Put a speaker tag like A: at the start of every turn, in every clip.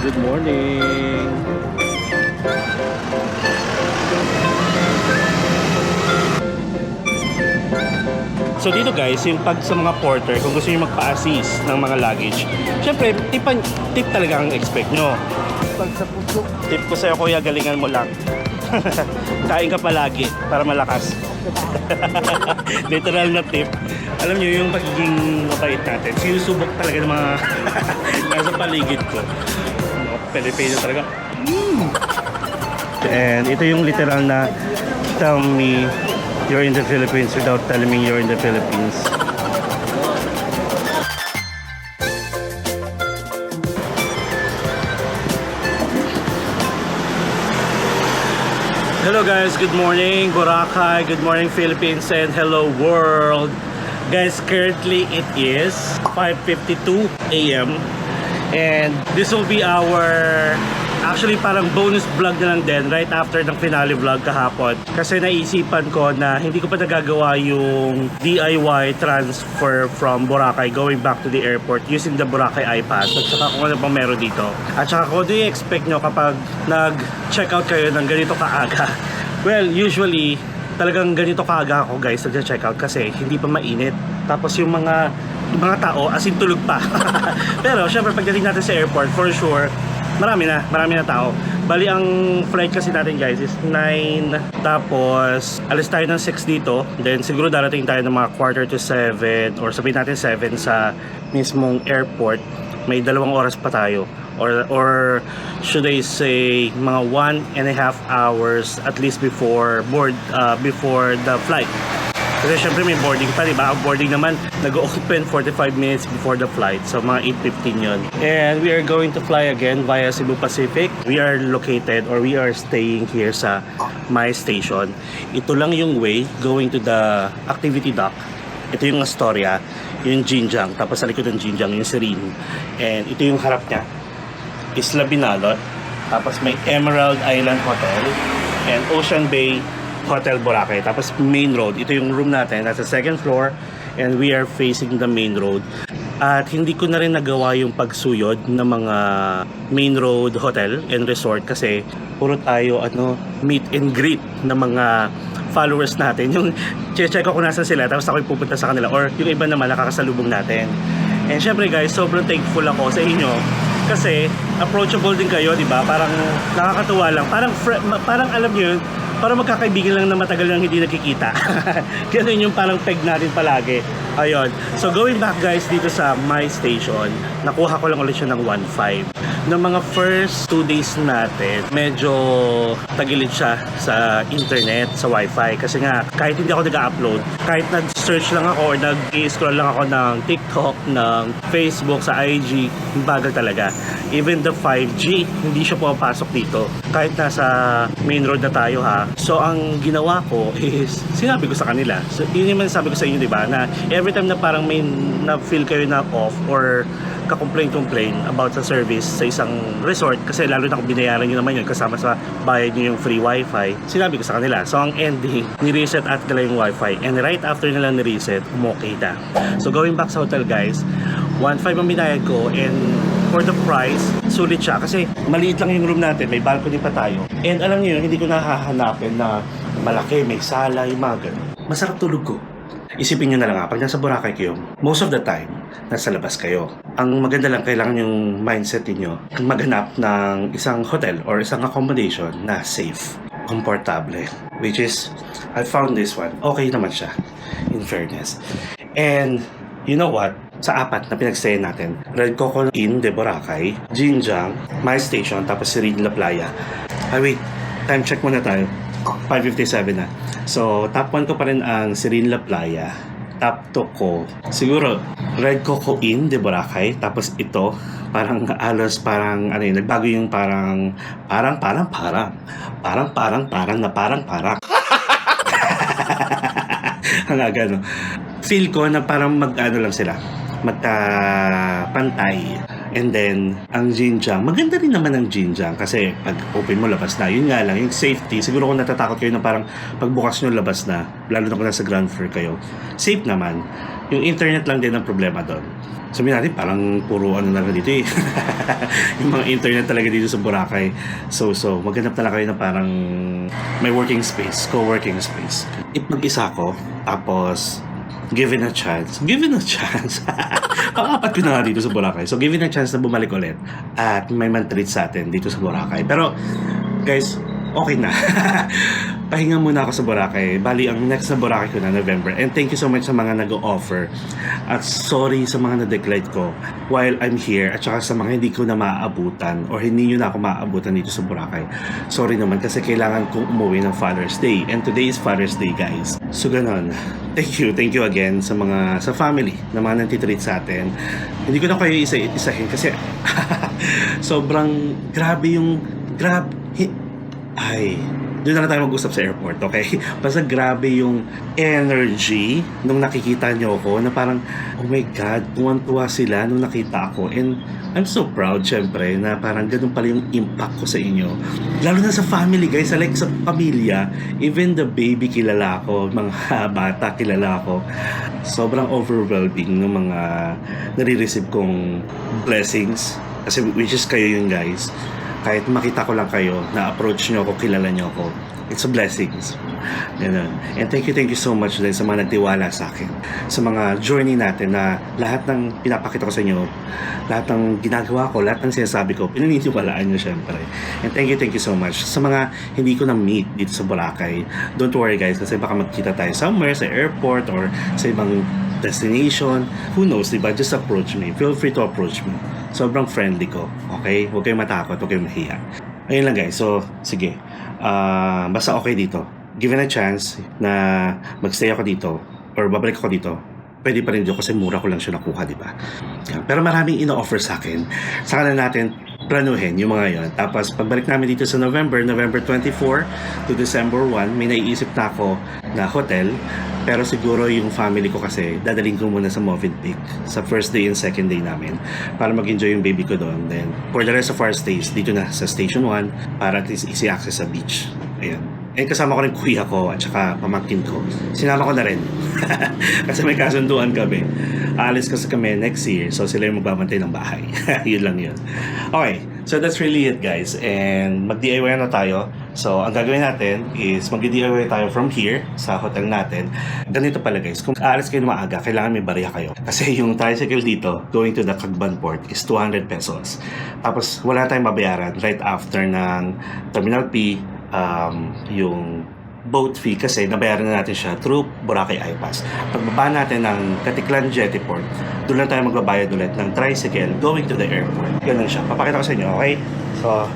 A: Good morning. So dito guys, yung pag sa mga porter, kung gusto niyo magpa-assist ng mga luggage, syempre, tip talaga ang expect nyo.
B: Pag sa puso.
A: Tip ko sa'yo kuya, galingan mo lang. Kain ka palagi para malakas. Literal na tip. Alam nyo yung pagiging mabait natin, sinusubok talaga ng mga nasa paligid ko. Pilipino talaga. And ito yung literal na tell me you're in the Philippines without telling me you're in the Philippines. Hello guys, good morning Boracay, good morning Philippines, and hello world. Guys, currently it is 5:52 AM and this will be our actually parang bonus vlog na lang din right after ng finale vlog kahapon, kasi naisipan ko na hindi ko pa nagagawa yung DIY transfer from Boracay going back to the airport using the Boracay iPass at saka kung ano pang meron dito, at saka kung do you expect nyo kapag nag-check out kayo ng ganito kaaga. Well, usually talagang ganito kaaga ako guys nag-check out kasi hindi pa mainit, tapos yung mga tao as in tulog pa. Pero syempre pagdating natin sa airport, for sure marami na tao. Bali ang flight kasi natin guys is 9, tapos alis tayo ng 6 dito, then siguro darating tayo ng mga 6:45 or sabihin natin 7 sa mismong airport. May 2 oras pa tayo, or should I say mga 1.5 hours at least before the flight. Kasi syempre may boarding pa, diba? Ang boarding naman nag-open 45 minutes before the flight. So mga 8:15 yun. And we are going to fly again via Cebu Pacific. We are located or we are staying here sa My Station. Ito lang yung way going to the activity dock. Ito yung Astoria, yung Jinjang. Tapos sa likod ng Jinjang yung Serene. And ito yung harap niya, Isla Binalot. Tapos may Emerald Island Hotel and Ocean Bay Hotel Boracay. Tapos main road, ito yung room natin, nasa 2nd floor and we are facing the main road. At hindi ko na rin nagawa yung pagsuyod ng mga main road hotel and resort kasi puro tayo meet and greet ng mga followers natin. Yung check ko kung nasan sila tapos ako'y pupunta sa kanila, or yung iba naman nakakasalubong natin. And syempre guys, sobrang thankful ako sa inyo kasi approachable din kayo, di ba? Parang nakakatuwa lang. Parang alam niyo yun, para magkakaibigan lang na matagal nang hindi nakikita. Ganun yung parang peg natin palagi. Ayun. So going back guys dito sa My Station, nakuha ko lang ulit siya ng 1.5. Ng mga first 2 days natin, medyo tagilid siya sa internet, sa wifi. Kasi nga, kahit hindi ako nag-upload, kahit nag-search lang ako or nag-scroll lang ako ng TikTok, ng Facebook, sa IG, bagal talaga. Even the 5G, hindi siya pumapasok dito. Kahit nasa main road na tayo ha. So, ang ginawa ko is, sinabi ko sa kanila. So, yun yung sabi ko sa inyo, di ba? Na every time na parang may na-feel kayo na off or ka-complain about sa service sa isang resort, kasi lalo na kung binayaran nyo naman yun kasama sa bayad nyo yung free wifi, sinabi ko sa kanila. So, ang ending, ni-reset at nila yung wifi. And right after nila ni-reset, umokay na. So, going back sa hotel guys, 1.5 ang binayad ko and for the price, sulit siya kasi maliit lang yung room natin, may balcony pa tayo. And alam niyo, hindi ko nahahanapin na malaki, may sala, yung mga ganun. Masarap tulog ko. Isipin nyo na lang pag nasa Boracay kayo, most of the time, nasa labas kayo. Ang maganda lang, kailangan yung mindset niyo maghanap ng isang hotel or isang accommodation na safe, komportable. Which is, I found this one. Okay naman siya, in fairness. And, you know what? Sa 4 na pinagstayan natin, Red Coco Inn de Boracay, Jinjang, My Station, tapos Serene La Playa. Wait, time check muna tayo. 5:57 na. So, top 1 ko pa rin ang Serene La Playa. Top 2 ko, siguro, Red Coco Inn de Boracay. Tapos ito, parang alos, parang, nagbago yung parang. Ang aga, no? Feel ko na parang lang sila. Magkapantay. And then, ang Jinjang, maganda rin naman ang Jinjang kasi pag open mo, labas na. Yun nga lang, yung safety, siguro kung natatakot kayo na parang pagbukas nyo, labas na, lalo na kung nasa ground floor kayo, safe naman. Yung internet lang din ang problema doon. Sabihin natin, parang puro ano na lang dito eh. Yung mga internet talaga dito sa Boracay. So, maghanap talaga kayo na parang may working space, co-working space. If mag-isa ko, tapos given a chance. Pang-apat ko na nga dito sa Boracay. So, given a chance na bumalik ulit at may man-treat sa atin dito sa Boracay. Pero, guys, okay na. Pahinga muna ako sa Boracay. Bali, ang next na Boracay ko na November. And thank you so much sa mga nag-o-offer. At sorry sa mga na-decline ko while I'm here. At saka sa mga hindi ko na maaabutan or hindi nyo na ako maaabutan dito sa Boracay. Sorry naman kasi kailangan kong umuwi ng Father's Day. And today is Father's Day, guys. So, ganon. Thank you again sa family na mga nantitreat sa atin. Hindi ko na kayo isahin kasi sobrang grabe yung doon na lang tayo mag-usap sa airport, okay? Basta grabe yung energy nung nakikita nyo ako na parang, oh my God, tuwan-tuwa sila nung nakita ako. And I'm so proud, syempre, na parang ganun pala yung impact ko sa inyo. Lalo na sa family, guys. Like sa pamilya, even the baby kilala ko, mga bata kilala ko. Sobrang overwhelming ng mga nare-receive kong blessings. Kasi which is kayo yun, guys. Kahit makita ko lang kayo, na-approach nyo ako, kilala nyo ako. It's a blessing. Ganun. And thank you so much din sa mga nagtiwala sa akin. Sa mga journey natin na lahat ng pinapakita ko sa inyo, lahat ng ginagawa ko, lahat ng sinasabi ko, pinaniniwalaan nyo syempre. And thank you so much. Sa mga hindi ko na-meet dito sa Boracay, don't worry guys, kasi baka magkita tayo somewhere, sa airport, or sa ibang destination. Who knows, diba? Just approach me. Feel free to approach me. Sobrang friendly ko. Okay? Huwag kayong matakot, huwag kayong mahiya. Ayun lang guys. So, sige. Basta okay dito. Given a chance na magstay ako dito or babalik ako dito, pwede pa rin dito kasi mura ko lang siya nakuha, di ba? Pero maraming ino-offer sa akin. Saka na natin planuhin yung mga yon. Tapos pagbalik namin dito sa November 24 to December 1, may naiisip na ako na hotel. Pero siguro yung family ko kasi dadaling ko muna sa Movenpick sa first day and second day namin para mag-enjoy yung baby ko doon. Then for the rest of our stays, dito na sa Station 1 para at least easy access sa beach. Ayan. And kasama ko rin kuya ko at saka pamangkin ko. Sinama ko na rin. Kasi may kasunduan kami. Aalis kasi kami next year. So sila yung magbabantay ng bahay. Yun lang yun. Okay. So that's really it guys. And mag-DIY na tayo. So ang gagawin natin is mag-DIY tayo from here sa hotel natin. Ganito pala guys. Kung aalis kayo maaga, kailangan may barya kayo. Kasi yung tricycle dito going to the Cagban Port is 200 pesos. Tapos wala tayong mabayaran right after ng Terminal P, yung boat fee kasi nabayaran na natin siya through Boracay iPass. Pagbaba natin ng Katiklan Jetty Port, doon lang tayo magbabayad ulit ng tricycle going to the airport. Ganun siya. Papakita ko sa inyo, okay? So,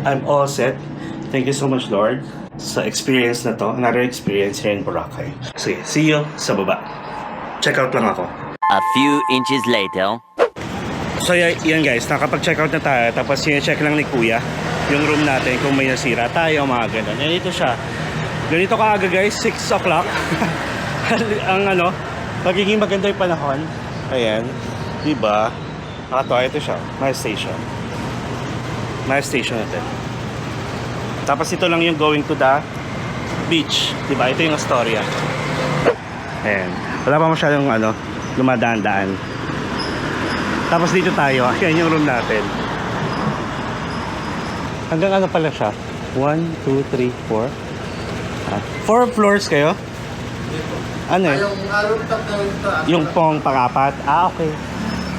A: I'm all set. Thank you so much, Lord, sa experience na to. Another experience here in Boracay. Sige, see you sa baba. Check out lang ako.
B: A few inches later.
A: So yan guys, nakapag-check out na tayo. Tapos check lang ni Kuya yung room natin kung may nasira tayo, mga ganun. Yan ito siya. Ganito kaaga guys, 6 o'clock. Ang magiging maganda yung panahon. Ayan, diba? Nakatawa ito siya, my station. My station natin. Tapos ito lang yung going to the beach. Diba? Ito yung Astoria. Ayan. Wala pa masyadong lumadaan-daan. Tapos dito tayo. Ayan yung room natin. Hanggang pala siya? 1, 2, 3, 4. 4 floors kayo? Ano eh?
C: Yung rooftop na ito.
A: Yung pong pang-apat? Okay.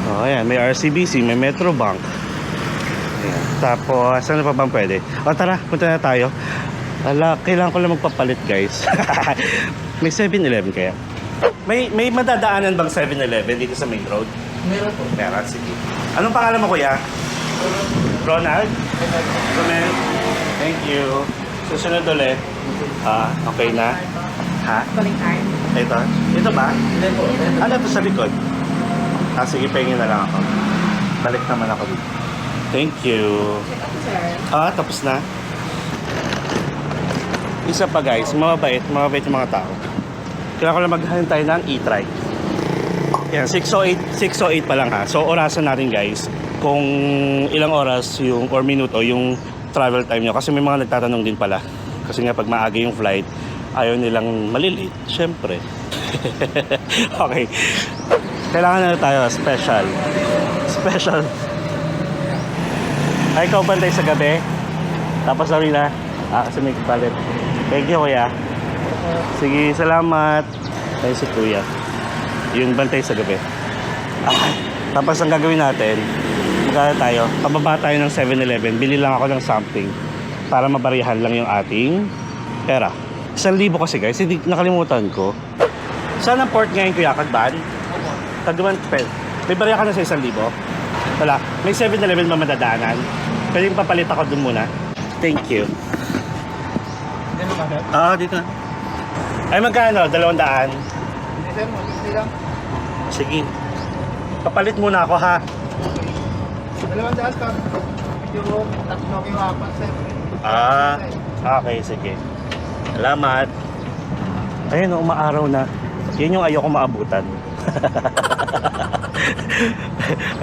A: Oh, ayan. May RCBC, may Metrobank. Ayan. Tapos, ano pa bang pwede? O tara, punta na tayo. Kailangan ko lang magpapalit guys. May 7-Eleven kaya? May madadaanan bang 7-Eleven dito sa main road?
C: Meron po.
A: Meron, sige. Anong pangalan mo kuya? Ronald? Romel? Thank you. Susunod ulit. Okay na? Ha?
C: Baliktad.
A: Ito? Ito ba?
C: Hindi po.
A: Ano ito sa likod? Sige, pahingin na lang ako. Balik naman ako dito. Thank you.
C: Sir.
A: Tapos na. Isa pa guys, mababait yung mga tao. Kailangan ko lang maghahin tayo ng e-trike. Yan, 6:08 pa lang ha. So orasan natin guys kung ilang oras yung or minuto yung travel time nyo. Kasi may mga nagtatanong din pala. Kasi nga pag maaga yung flight, ayaw nilang malilate. Syempre. Okay. Kailangan na tayo, special. Special. Ay, ikaw bantay sa gabi? Tapos sorry na. Kasi may palit. Thank you, kuya. Sige, salamat. Tayo si kuya. Yung bantay sa gabi. Tapos ang gagawin natin, magkano tayo? Pababa tayo ng 7-Eleven. Bili lang ako ng something para mabarihan lang yung ating pera. 1,000 kasi guys, hindi nakalimutan ko. Saan ang port ngayon, Kuya Kadban? Tagduman, may bariya ka na sa 1,000? Wala. May 7-Eleven ba madadaanan? Pwede papalit ako dun muna. Thank you. Dito na. Ay, magkano? 200?
C: Hindi, sir. Hindi lang.
A: Sige. Papalit muna ako, ha?
C: 200 ka. Yung tatlo yung apat, sir.
A: Okay, sige. Salamat. Ayun, umaaraw na. Yan yung ayoko maabutan.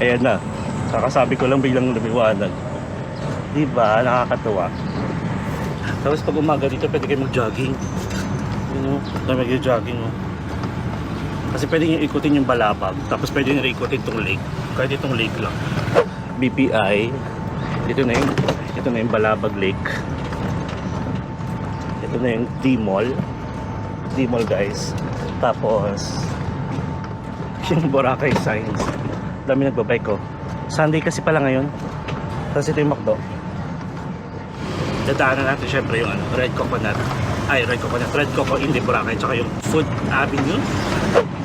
A: Ayan na. Kakasabi ko lang biglang lumiwanag. Diba? Nakakatuwa. Tapos pag umaga dito, pwede kayo mag-jogging. Mag-jogging, no? Kasi pwede nyo ikutin yung Balabag. Tapos pwede nyo ikutin itong lake. Kahit itong lake lang. BPI. Ito na yung Balabag Lake. Ito na yung D-Mall. D-Mall, guys. Tapos yung Boracay signs. Dami nagbabike ko. Sunday kasi pala ngayon. Tapos ito yung McDo. Dadaanan natin syempre yung Red Coconut. Red Coco in Boracay. Tsaka yung Food Avenue.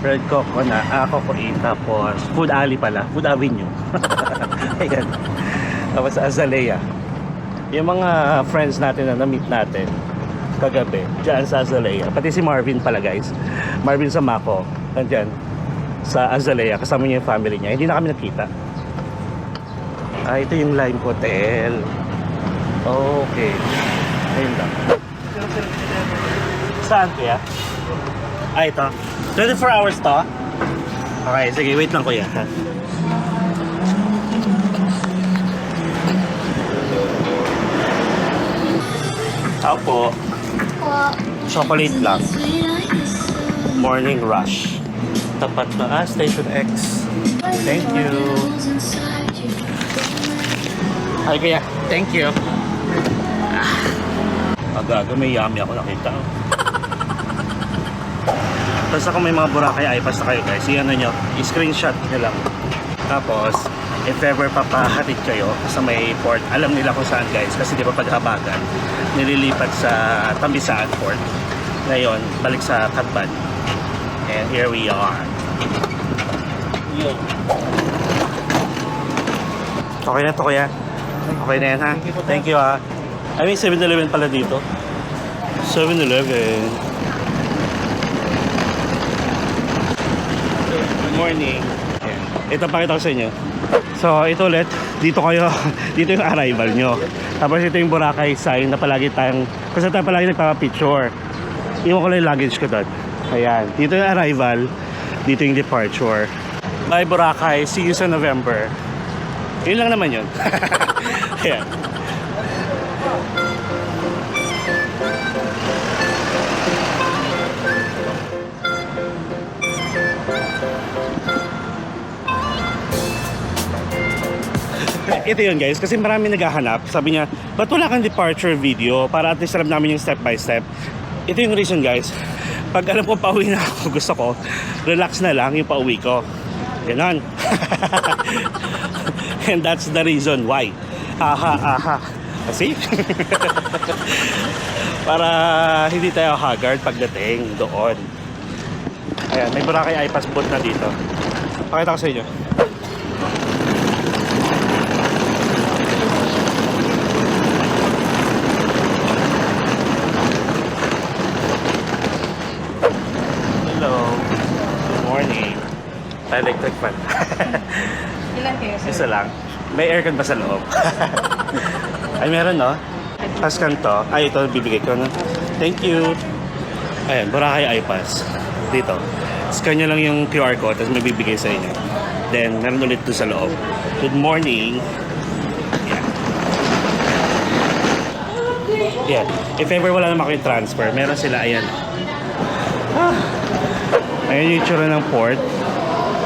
A: Red Coconut, Coco in. Tapos Food Alley pala. Food Avenue. Ayan. Tapos Azalea. Yung mga friends natin na na-meet natin kagabi, dyan sa Azalea. Pati si Marvin pala, guys. Marvin Samaco, nandyan sa Azalea. Kasama niya yung family niya. Hindi na kami nakita. Ito yung Lime Hotel. Okay. Ayun lang. Saan, kuya? Ito. 24 hours to? Okay, sige. Wait lang, kuya. Opo. Chocolate lang. Morning rush. Tapat na Station X. Thank you. Hi kuya. Thank you. Agaga, may yummy ako nakita. Basta kung may mga Boracay iPass na kayo guys, i-ano nyo, i-screenshot nyo lang. Tapos, if ever papahatid kayo sa may port, alam nila kung saan guys, kasi di ba paghabagan, nililipat sa Tambisaan Port. Ngayon, balik sa Katban. And here we are. Okay na to kuya. Okay na yan ha. Thank you ha. I mean 7-Eleven pala dito. 7-Eleven. Good morning. Ito pakita ko sa inyo. So ito ulit, dito kayo, dito yung arrival nyo. Tapos ito yung Boracay sign na palagi tayong, kasi tayo palagi nagpapapicture. Iwan ko lang yung luggage ko doon. Ayan, dito yung arrival, dito yung departure. Bye Boracay, see you sa November. Yun lang naman yun. Ayan. Ito yun guys, kasi marami naghahanap. Sabi niya, ba't wala kang departure video para at least alam namin yung step by step. Ito yung reason guys. Pag alam ko pauwi na ako, gusto ko relax na lang yung pauwi ko. Ganon. And that's the reason why. Aha. Kasi para hindi tayo haggard pagdating doon. Ayan, may Boracay iPass booth na dito. Pakita ko sa inyo. Electric fan.
D: Ilan kayo, sir?
A: Isa lang. May aircon ba sa loob? Ay, meron, no? Tapos kanto. Ay, ito, bibigay ko, no? Thank you. Ayan, Boracay iPass. Dito. Scan nyo lang yung QR code, tapos may bibigay sa inyo. Then, meron ulit doon sa loob. Good morning. Yeah. If ever wala naman kayong transfer, meron sila, ayan. Ayan yung itsura ng port.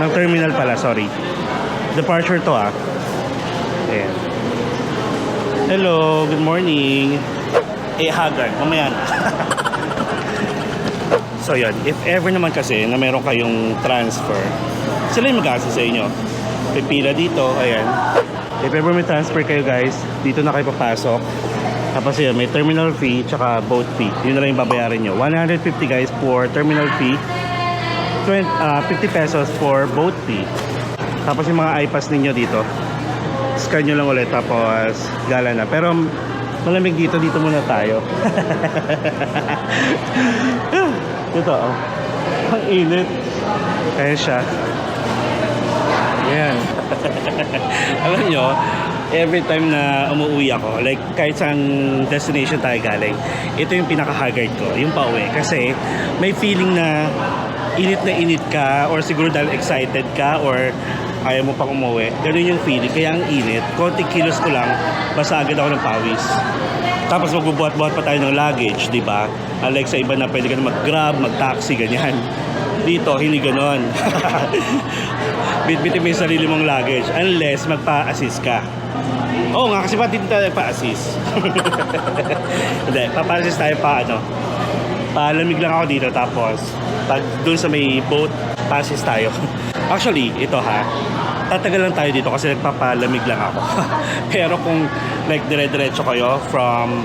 A: Ng terminal pala, sorry. Departure to Ayan. Hello, good morning. Haggard, mamaya na. So yun, if ever naman kasi na meron kayong transfer, sila yung mag-access sa inyo. Pipila dito, ayan. If ever may transfer kayo guys, dito na kayo papasok. Tapos yun, may terminal fee tsaka boat fee. Yun na lang yung babayaran nyo. 150 guys for terminal fee. 50 pesos for boat fee. Tapos yung mga iPass ninyo dito, scan nyo lang ulit tapos gala na. Pero malamig dito muna tayo. Ito ang init. Kaya siya. Yan. Alam nyo, every time na umuwi ako, like kahit saan destination tayo galing, ito yung pinaka-haggard ko, yung pauwi. Kasi may feeling na init ka or siguro dahil excited ka or ayaw mo pang umuwi. Ganun yung feeling. Kaya ang init, konting kilos ko lang, basta agad ako ng pawis. Tapos magbubuhat-buhat pa tayo ng luggage, di ba? Unlike sa iba na pwede ka na mag-grab, mag-taxi, ganyan. Dito, hindi ganon. Bitbitin mo yung sarili mong luggage unless magpa-assist ka. Oo nga, kasi pati dito tayo pa-assist. Hindi, papa-assist tayo palamig lang ako dito tapos pag dun sa may boat, pa-assist tayo. Actually, ito tatagal lang tayo dito kasi nagpapalamig lang ako. Pero kung like dire-diretso kayo from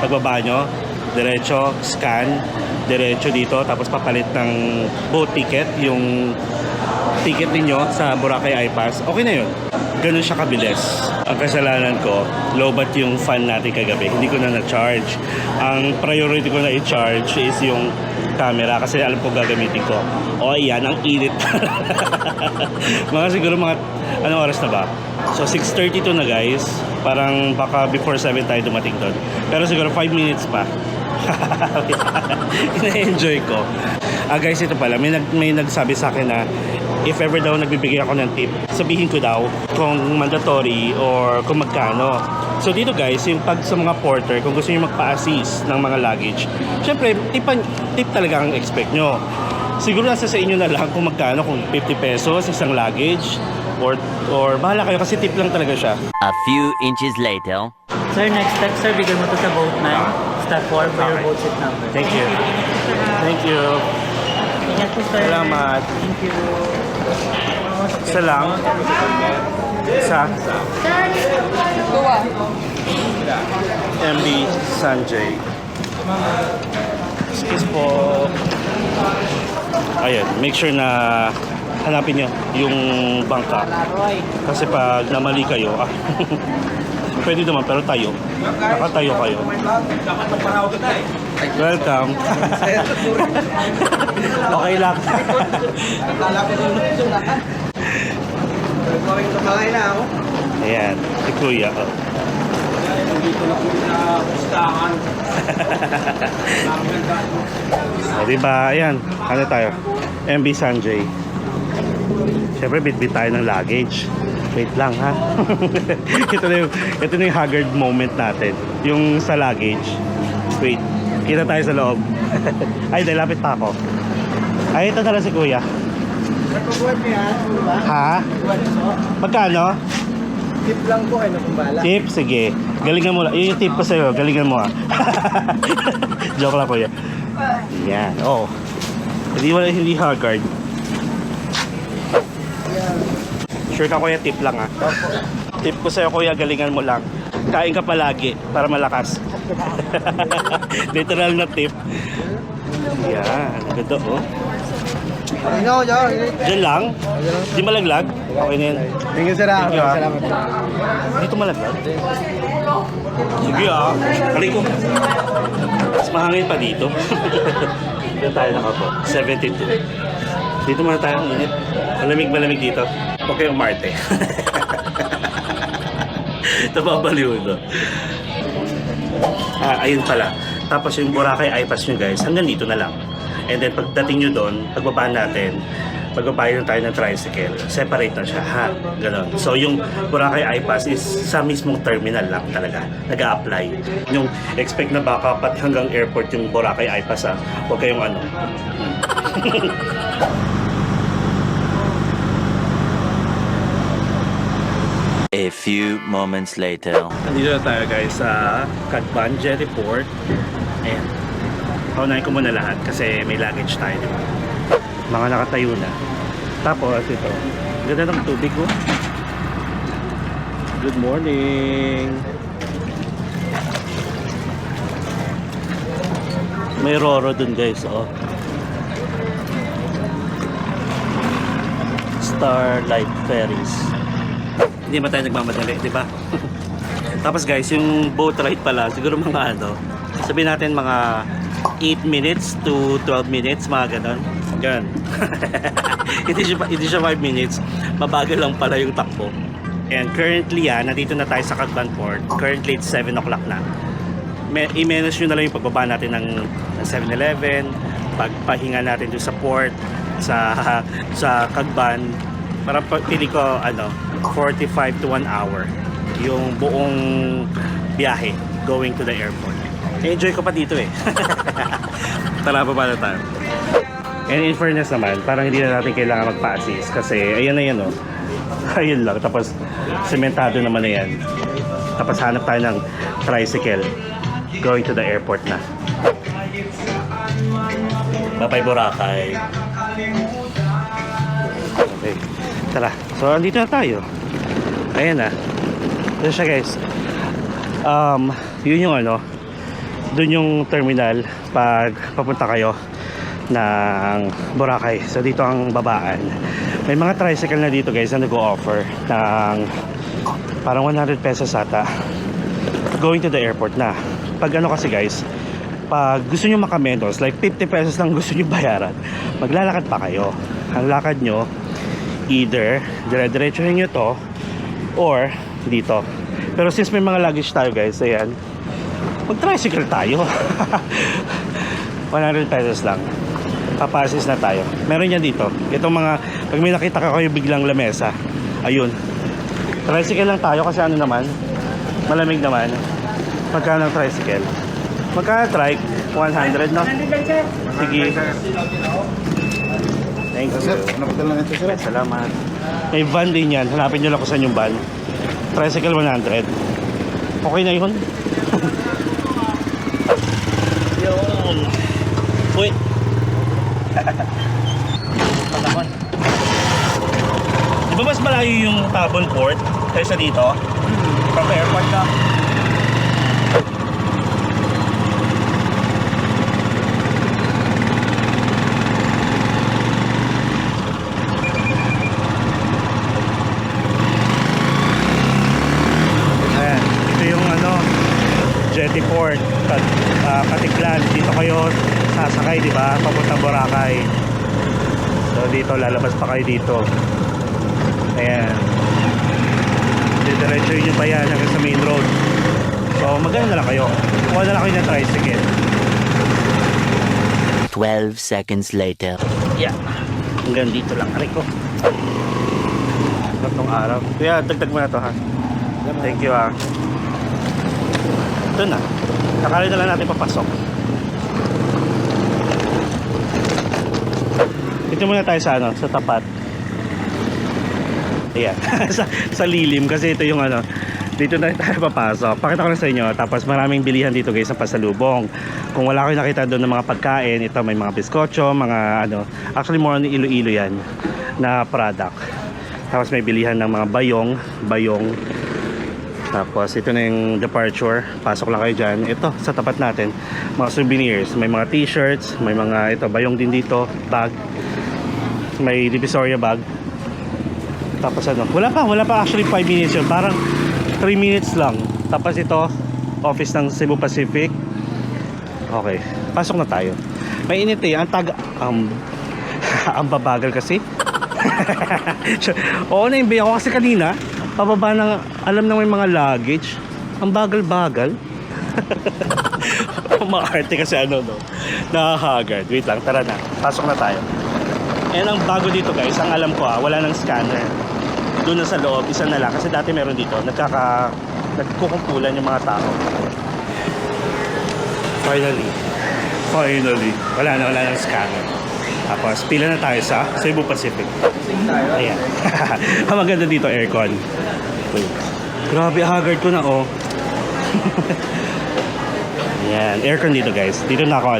A: pagbaba nyo, diretso, scan, diretso dito, tapos papalit ng boat ticket, yung ticket ninyo sa Boracay iPass, okay na yun. Ganun siya kabilis. Ang kasalanan ko, lowbat yung fan natin kagabi. Hindi ko na na-charge. Ang priority ko na i-charge is yung camera kasi alam ko gagamitin ko. O ayan, ang init. Siguro anong oras na ba? So 6:32 na guys. Parang baka before 7 tayo dumating doon. Pero siguro 5 minutes pa. Ina-enjoy ko. Guys, ito pala, may nagsabi sa akin na if ever daw nagbibigay ako ng tip, sabihin ko daw kung mandatory or kung magkano. So dito guys, yung pag sa mga porter, kung gusto nyo magpa-assist ng mga luggage, syempre, tip talaga ang expect nyo. Siguro nasa sa inyo na lang kung magkano, kung 50 pesos isang luggage, or bahala kayo kasi tip lang talaga siya.
B: A few inches later.
E: Sir, next step, sir, bigyan mo to sa boat 9. Step 4 for your boat seat number.
A: Thank you. Thank you.
E: Ingat po, sir.
A: Salamat.
E: Thank you.
A: Isa lang. Isa.
D: Dua.
A: MB Sanjay. Excuse po. Ayan, make sure na hanapin nyo yung bangka. Kasi pag namali kayo, pwede naman pero tayo. Nakatayo kayo. Welcome. Okay lang. Ayan, si Kuya. Diba, ayan, ano tayo? MB Sanjay. Siyempre, bit-bit tayo ng luggage. Wait lang ha. ito na yung haggard moment natin. Yung sa luggage. Wait, kita tayo sa loob. Ay, dahil lapit pa ako. Ay, ito na lang si Kuya.
C: Nagpabuhat niya, diba?
A: Ha? Magkano?
C: Tip lang po kayo na kumbala.
A: Tip? Sige. Galingan mo lang. Yun yung tip ko sa'yo. Galingan mo Joke lang Kuya. Yan. Oh. Hindi haggard. Sure ka Kuya, tip lang Tip ko sa'yo Kuya, galingan mo lang. Kain ka palagi para malakas. Literal na tip. Yan. Ganda Diyan lang? Di malaglag? Okay na yan.
C: Thank you, sir.
A: Thank you,
C: Salamat.
A: Dito malaglag? Sige Kali ko. Mas mahangin pa dito. Dito tayo nakapo. 72. Dito muna tayo ang init. Malamig dito. Huwag kayong Marte. Nababaliw ito. Ayun pala. Tapos yung Boracay iPass nyo guys, hanggang dito na lang. And then pagdating nyo doon, pagbaba natin, magbabayad na tayo ng tricycle. Separate na siya, ha? Ganon. So, yung Boracay iPass is sa mismong terminal lang talaga. Nag-a-apply. Yung expect na baka pati hanggang airport yung Boracay iPass, ha? Huwag kayong ano.
B: A few moments later.
A: Nandito na tayo guys sa Catban Jetty Port. Ayan. Paunahin ko muna lahat kasi may luggage tayo, di ba? Mga nakatayo na. Tapos ito, ganda ng tubig ko. Good morning. May Roro dun guys, oh. Starlight Ferries. Hindi ba tayo nagmamadali, di ba? Tapos guys, yung boat ride pala, siguro mga ano, sabihin natin mga 8 minutes to 12 minutes, mga ganon. Ganun. hindi siya 5 minutes. Mabagal lang pala yung takbo. And currently, nandito na tayo sa Catban Port. Currently, it's 7 o'clock na. I-manage nyo na lang yung pagbaba natin ng 7-Eleven, pagpahinga natin doon sa port, sa Catban. Para pili ko, 45 to 1 hour yung buong biyahe going to the airport. Enjoy ko pa dito eh. Tara, baba na tayo. And in fairness naman, parang hindi na natin kailangan magpa-assist kasi ayan na yan, oh. Ayun lang, tapos sementado naman na yan. Tapos hanap tayo ng tricycle going to the airport na. Bye-bye Boracay. Okay, tara. So, andito na tayo. Ayan na. Ito siya guys. Yun yung dun yung terminal pag papunta kayo ng Boracay. So dito ang babaan. May mga tricycle na dito guys na nag-o-offer ng parang 100 pesos ata going to the airport na. Pag kasi guys, pag gusto nyo makamenos, like 50 pesos lang gusto nyo bayaran, maglalakad pa kayo. Ang lakad nyo, either dire-diretsuhin nyo to or dito. Pero since may mga luggage tayo guys, ayan, mag-tricycle tayo. 100 pesos lang. Papasis na tayo. Meron yan dito. Itong mga, pag may nakita ka kayo biglang lamesa, ayun. Tricycle lang tayo kasi naman, malamig naman. Magkano ang tricycle? Magkano trike? 100 no? Sige. Thank you.
C: Sir, napadala na ito, sir.
A: Salamat. May van din yan. Hanapin nyo lang kung saan yung van. Tricycle 100. Okay na yun. Yun. Uy. Patakon. Di ba mas malayo yung Tabon Port kaysa dito? From airport ka. Ayan. Ito yung Jetty Port, Katiklan. Dito kayo sasakay, di ba? Papunta Boracay. So dito, lalabas pa kayo dito. Ayan. Diretso nyo pa yan hanggang sa main road. So magano na lang kayo. Kuha na lang kayo ng tricycle.
B: 12 seconds later.
A: Yeah. Hanggang dito lang. Aray ko. Tatlong araw. Kaya dagdag mo na to ha. Thank you ha. Ito na. Nakali na lang natin papasok. Dito muna tayo sa sa tapat. Ayan. sa lilim kasi ito yung dito na tayo papasok. Pakita ko na sa inyo. Tapos maraming bilihan dito guys ng pasalubong. Kung wala kayo nakita doon ng mga pagkain, ito may mga biskotso, mga actually more on Iloilo yan na product. Tapos may bilihan ng mga bayong. Tapos ito na yung departure. Pasok lang kayo dyan. Ito sa tapat natin, mga souvenirs. May mga t-shirts, may mga bayong din dito, bag. May Divisoria bag. Tapos wala pa actually 5 minutes yun. Parang 3 minutes lang. Tapos ito, office ng Cebu Pacific. Okay, pasok na tayo. May init eh. Ang babagal kasi. Oo, na-imbi ako kasi kanina. Pababa ng, alam na may mga luggage. Ang bagal-bagal. Maarte kasi nakahagard. Wait lang, tara na. Pasok na tayo. And ang bago dito guys, ang alam ko wala nang scanner. Doon na sa loob, isa na lang. Kasi dati meron dito, nagkukumpulan yung mga tao. Finally, wala nang scanner. Tapos, pila na tayo sa Cebu Pacific. Ayan. Ang maganda dito, aircon. Wait. Grabe, haggard ko na, oh. Ayan, aircon dito, guys. Dito na ako,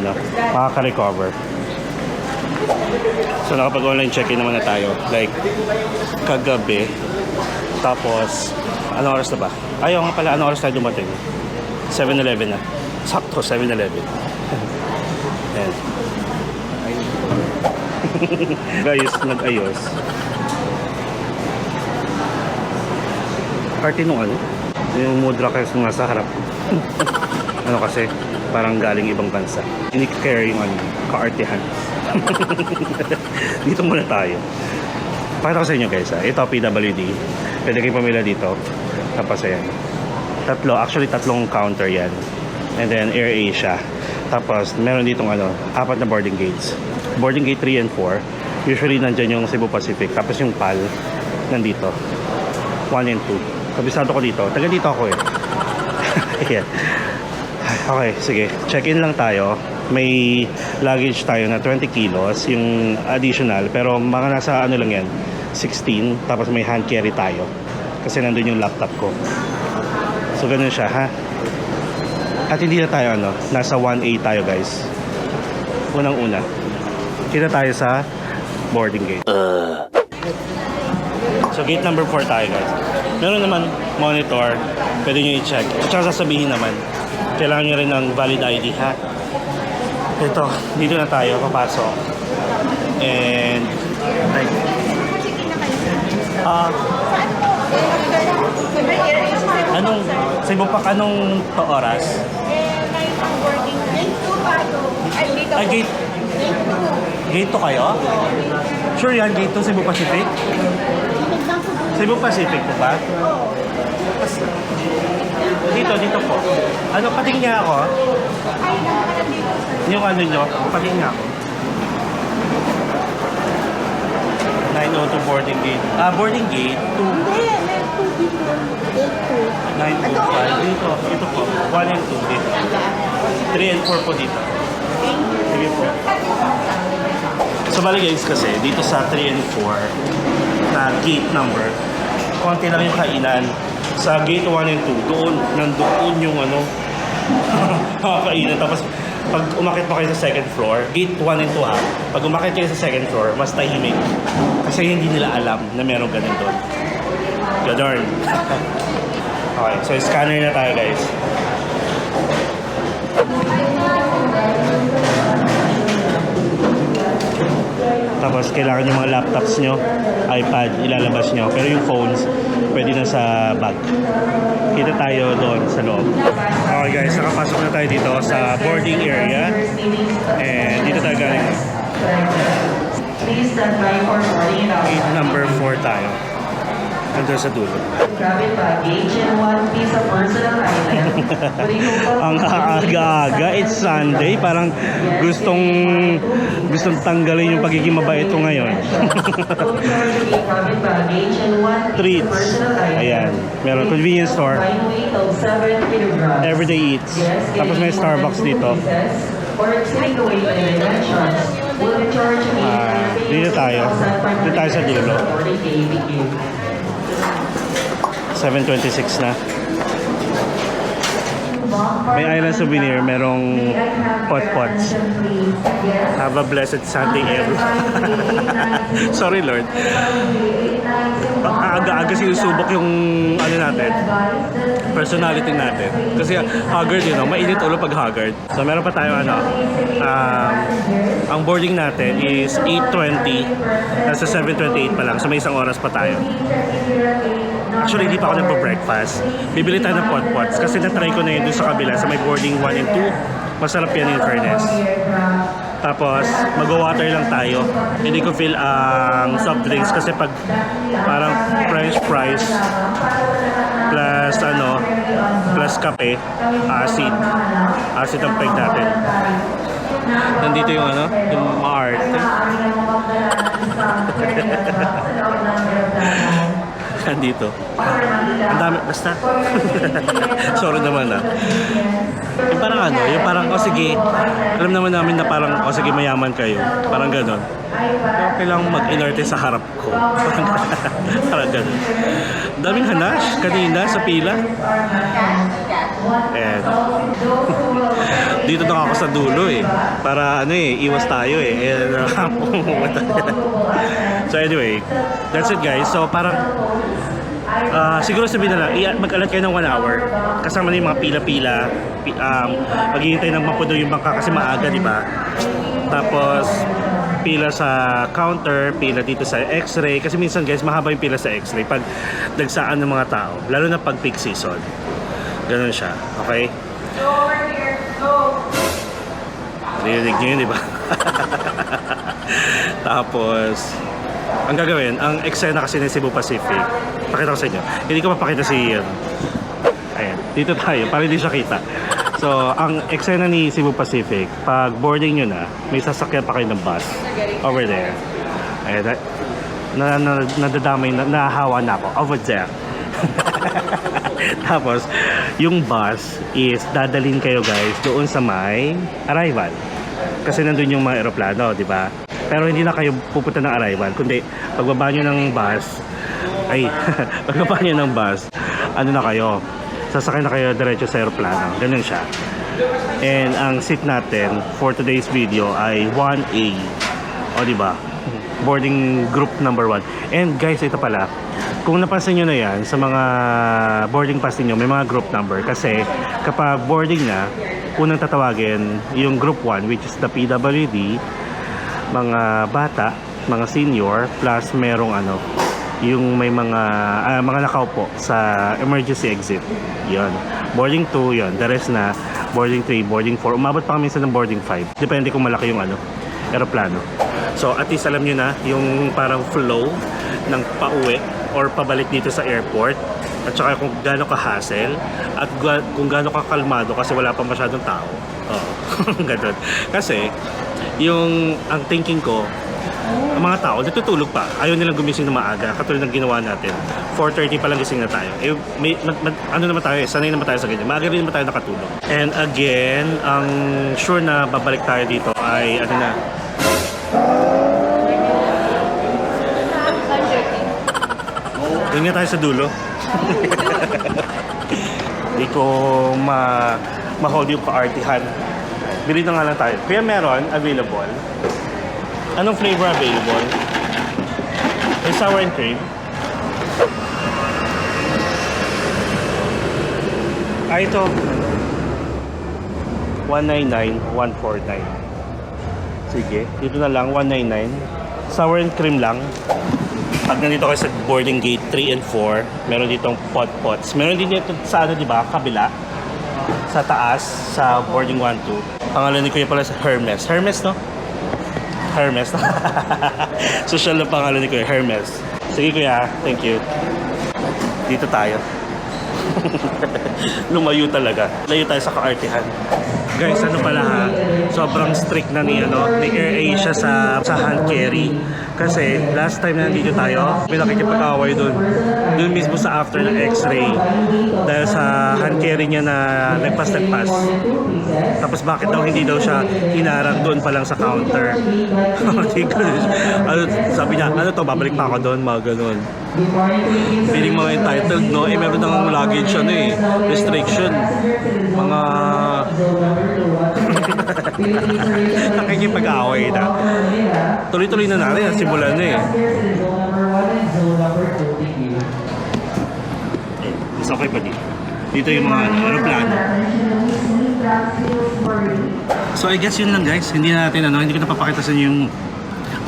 A: makaka-recover. So, nakapag-online check-in naman na tayo. Like, kagabi. Tapos, anong oras na ba? Ayaw nga pala, anong oras tayo dumating? 7-Eleven na. Sakto, 7-Eleven. Ayan. Guys, nag-ayos. Party nung yung mudra kayo nasa harap. Ano kasi, parang galing ibang bansa. Hindi care yung kaartihan. Dito muna tayo. Pakita ko sa inyo guys. Ito PWD. Pwede kayo pamila dito. Tapos ayan. Tatlong counter yan. And then AirAsia. Tapos meron ditong 4 na boarding gates. Boarding gate 3 and 4. Usually nandyan yung Cebu Pacific. Tapos yung PAL nandito. 1 and 2. Kabisado ko dito. Taga dito ako eh. Ayan. Okay, sige. Check-in lang tayo. May luggage tayo na 20 kilos. Yung additional. Pero mga nasa lang yan. 16. Tapos may hand carry tayo. Kasi nandun yung laptop ko. So ganun siya ha. At hindi na tayo nasa 1A tayo guys. Unang-una. Kita tayo sa boarding gate. So gate number 4 tayo guys. Meron naman monitor. Pwede nyo i-check. At saka sasabihin naman. Kailangan nyo rin ng valid ID ha. Ito. Dito na tayo. Papasok. And like anong oras? Gate 2 kayo? Sure yan, gate 2 Cebu Pacific? Cebu Pacific po ba? Dito po. Pating niya ako? Yung nyo, pating niya ako. 902 boarding gate. Boarding gate 2. 925. Ito po. 1 and 2 dito. 3 and 4 po dito. Sige po. So bali guys kasi dito sa 3 and 4 na gate number, konti lang yung kainan. Sa gate 1 and 2, nandoon yung kainan. Tapos pag umakit pa kayo sa second floor, gate 1 and 2 ha, pag umakit kayo sa second floor, mas tahimik. Kasi hindi nila alam na meron ganun doon. Gadarn. Okay, so scanner na tayo guys. Tapos kailangan yung mga laptops nyo, iPad, ilalabas nyo. Pero yung phones, pwede na sa bag. Kita tayo doon sa loob. Okay guys, nakapasok na tayo dito sa boarding area. And dito tayo galing. Gate number 4 tayo. Nandun sa dulo. Ang aga-aga, it's Sunday. Parang gustong tanggalin yung pagiging mabait ko ngayon. Treats. Ayan. Meron convenience store. Everyday eats. Tapos may Starbucks dito. Dito tayo. Dito tayo sa dulo. 7:26 na. May island souvenir, merong pot-pots. Have a blessed Sunday everyone. Sorry Lord. Aga-aga sinusubok yung natin, personality natin. Kasi haggard mainit ulo pag haggard. So meron pa tayo ang boarding natin is 8:20. Nasa 7:28 pa lang. So may isang oras pa tayo. Actually, hindi pa ako nagpo-breakfast. Bibili tayo ng pot-pots kasi na-try ko na yun doon sa kabila sa may boarding 1 and 2. Masarap yan in fairness. Tapos, mag-water lang tayo. Hindi ko feel ang soft drinks kasi pag parang French fries plus plus kape, acid ang peg natin. Nandito yung ano, yung maarte. Nandito. Ang dami, basta. Sorry naman Yung parang ano, yung parang, oh sige, alam naman namin na parang, oh sige, mayaman kayo. Parang ganon. Okay lang mag-inerte sa harap ko. Parang ganon. Daming hanash kanina sa pila. And dito na ako sa dulo para ano iwas tayo And, so anyway, that's it guys. So parang siguro sabihin na lang mag-alat kayo ng 1 hour kasama na yung mga pila-pila. Maghihintay ng mapuno yung bangka kasi maaga, di ba? Tapos pila sa counter, pila dito sa x-ray kasi minsan guys mahaba yung pila sa x-ray pag dagsaan ng mga tao, lalo na pag peak season. Ganun siya, okay? Narinig nyo yun, di ba? Tapos ang gagawin, ang eksena kasi ng Cebu Pacific, pakita ko sa inyo, hindi ko mapakita si ayan, dito tayo para hindi siya kita. So ang eksena ni Cebu Pacific, pag boarding nyo na, may sasakyan pa kayo ng bus over there. Ayan, nadadamay, nahahawa na ako over there. Tapos yung bus is dadalhin kayo guys doon sa may arrival kasi nandun yung mga eroplano, di ba? Pero hindi na kayo pupunta ng arrival, kundi pagbaba nyo ng bus pagbaba nyo ng bus, ano na kayo, sasakay na kayo diretso sa eroplano. Ganun siya. And ang seat natin for today's video ay 1A, o di ba? Boarding group number 1. And guys, ito pala, kung napansin nyo na yan sa mga boarding pass niyo, may mga group number kasi kapag boarding na, unang tatawagin yung group 1, which is the PWD, mga bata, mga senior, plus merong ano, yung may mga nakaupo sa emergency exit. Yon. Boarding 2, yon. The rest na boarding 3, boarding 4. Umabot pa kami sa ng boarding 5. Depende kung malaki yung ano, eroplano. So at least alam nyo na yung parang flow ng pauwi or pabalik dito sa airport, at saka kung gaano ka-hassle at kung gaano ka-kalmado kasi wala pa masyadong tao. Ganun. Kasi ang thinking ko, ang mga tao natutulog pa, ayaw nilang gumising na maaga katulad ng ginawa natin. 4:30 pa lang gising na tayo. Ano naman tayo, sanay naman tayo sa ganyan, maaga rin naman tayo nakatulog. And again, ang sure na babalik tayo dito ay ano na, doon nga tayo sa dulo. Hindi ko ma-hold yung pa-artihan. Bili na nga lang tayo. Kaya meron available. Anong flavor available? May sour and cream. Ito. 199, 149. Sige, dito na lang 199. Sour and cream lang. Pag nandito kayo sa boarding gate 3 and 4, meron ditong pot-pots. Meron din dito sa ano, di ba? Kabila. Sa taas, sa boarding 1, 2. Pangalan ni Kuya pala sa Hermes. Hermes, no? Hermes. Social na pangalan ni Kuya, Hermes. Sige Kuya, thank you. Dito tayo. Lumayo talaga. Layo tayo sa kaartihan. Guys, ano pala ha? Sobrang strict na ni AirAsia sa hand carry. Kasi last time na nandito tayo, may nakikipag-away doon. Doon mismo sa after ng x-ray. Dahil sa hand carry niya na nagpas-nagpas. Tapos bakit daw hindi daw siya hinarang doon pa lang sa counter. Sabi niya, ano to, babalik pa ako doon, mga ganun. Feeling mga entitled, no? Meron ng luggage restriction. Mga nakikipag-away na. Tuloy-tuloy na natin, simulan na It's okay pa dito. Dito yung mga aeroplano. So I guess yun lang guys. Hindi ko napapakita sa inyo yung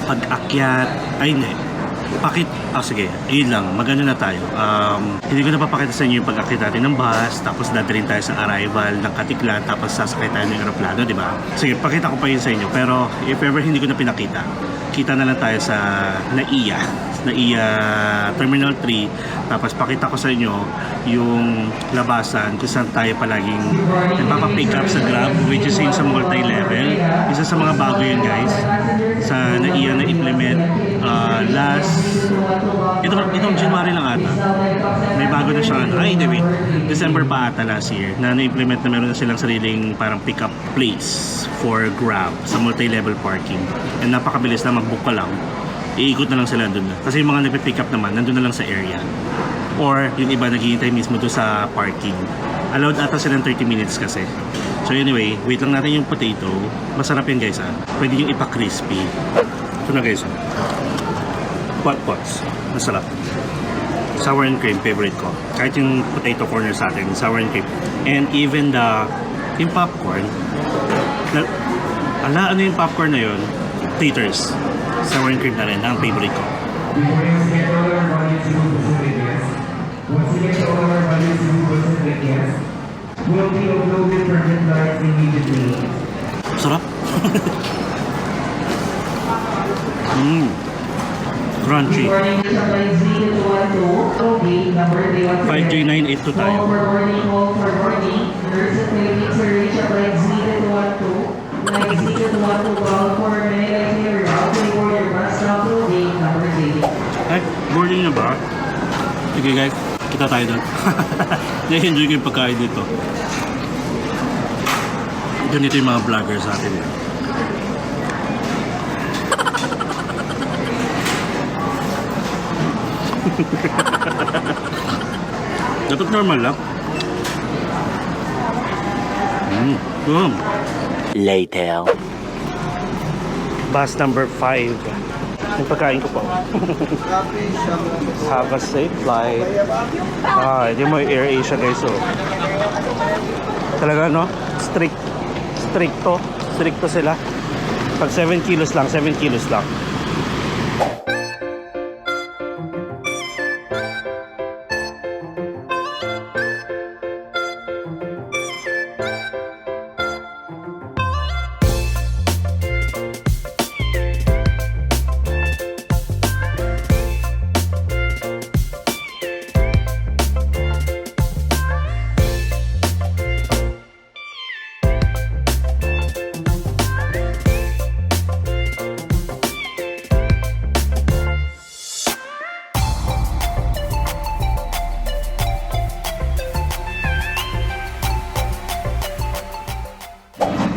A: pag-akyat. Ay hindi. Sige, yun lang, magano na tayo. Hindi ko napapakita sa inyo yung pag-akit natin ng bus, tapos dadalhin tayo sa arrival ng Katiklan, tapos sasakay tayo ng aeroplano, di ba? Sige, pakita ko pa yun sa inyo. Pero if ever hindi ko na pinakita, kita na lang tayo sa NAIA. NAIA Terminal 3. Tapos pakita ko sa inyo yung labasan kung saan tayo palaging nagpapapick up sa Grab, which is yung sa multi-level. Isa sa mga bago yun guys sa NAIA na implement itong January lang ata. May bago na siya December pa ata last year na na-implement na meron na silang sariling parang pick-up place for Grab sa multi-level parking. And napakabilis na, mag-book ka lang. Iikot na lang sila doon. Kasi yung mga nagpe-pick up naman, nandun na lang sa area. Or yung iba naghihintay mismo doon sa parking. Allowed ata silang 30 minutes kasi. So anyway, wait lang natin yung potato. Masarap yan guys Pwede yung ipa-crispy. Ito na guys Pot-pots. Masarap. Sour and cream, favorite ko. Kahit yung potato corner sa atin, sour and cream. And even yung popcorn. Ano yung popcorn na yun? Taters. Sour and cream na rin. Ang favorite ko. Sarap. Crunchy. 5J982 tayo. Ay, boarding na ba? Sige guys, kita tayo doon. Na-enjoy ko yung pagkain dito. Ganito yung mga vloggers sa atin. Dapat normal lang.
B: Later.
A: Bus number 5. Yung pagkain ko po. Have a safe flight. Hindi mo yung Air Asia guys Talaga Stricto sila. Pag 7 kilos lang, 7 kilos lang.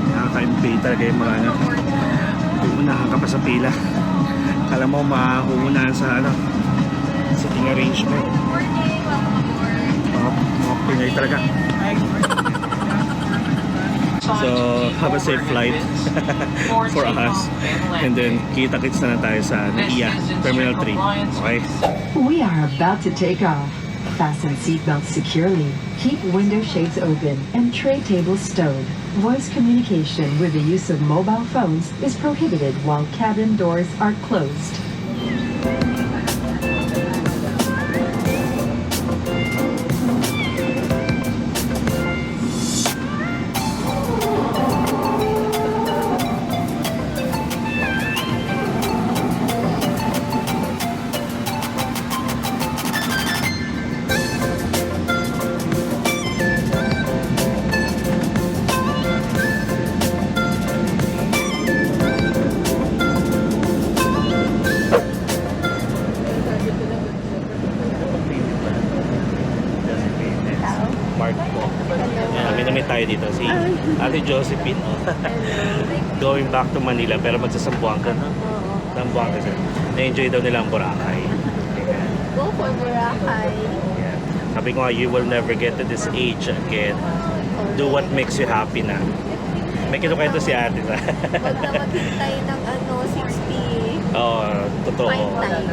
A: Nakaka-impay talaga yung mga uunahan ka pa sa pila. Kala mo mauunahan sa sitting arrangement. Mga Pinoy talaga. So, have a safe flight for us. And then, kita-kits na tayo sa NAIA Terminal 3. Okay?
F: We are about to take off. Fasten seatbelts securely. Keep window shades open and tray tables stowed. Voice communication with the use of mobile phones is prohibited while cabin doors are closed.
A: Mark po. Yan, minamit tayo dito. Si Ate Josephine. Going back to Manila pero magsasambuanga na. Sambuanga siya. Na-enjoy daw nila ang Boracay.
D: Go for Boracay.
A: Yeah. Sabi ko nga, you will never get to this age again. Do what makes you happy na. May kinukwento si ate na.
D: Huwag na maghintay ng 60
A: Oo, totoo.
D: fine time.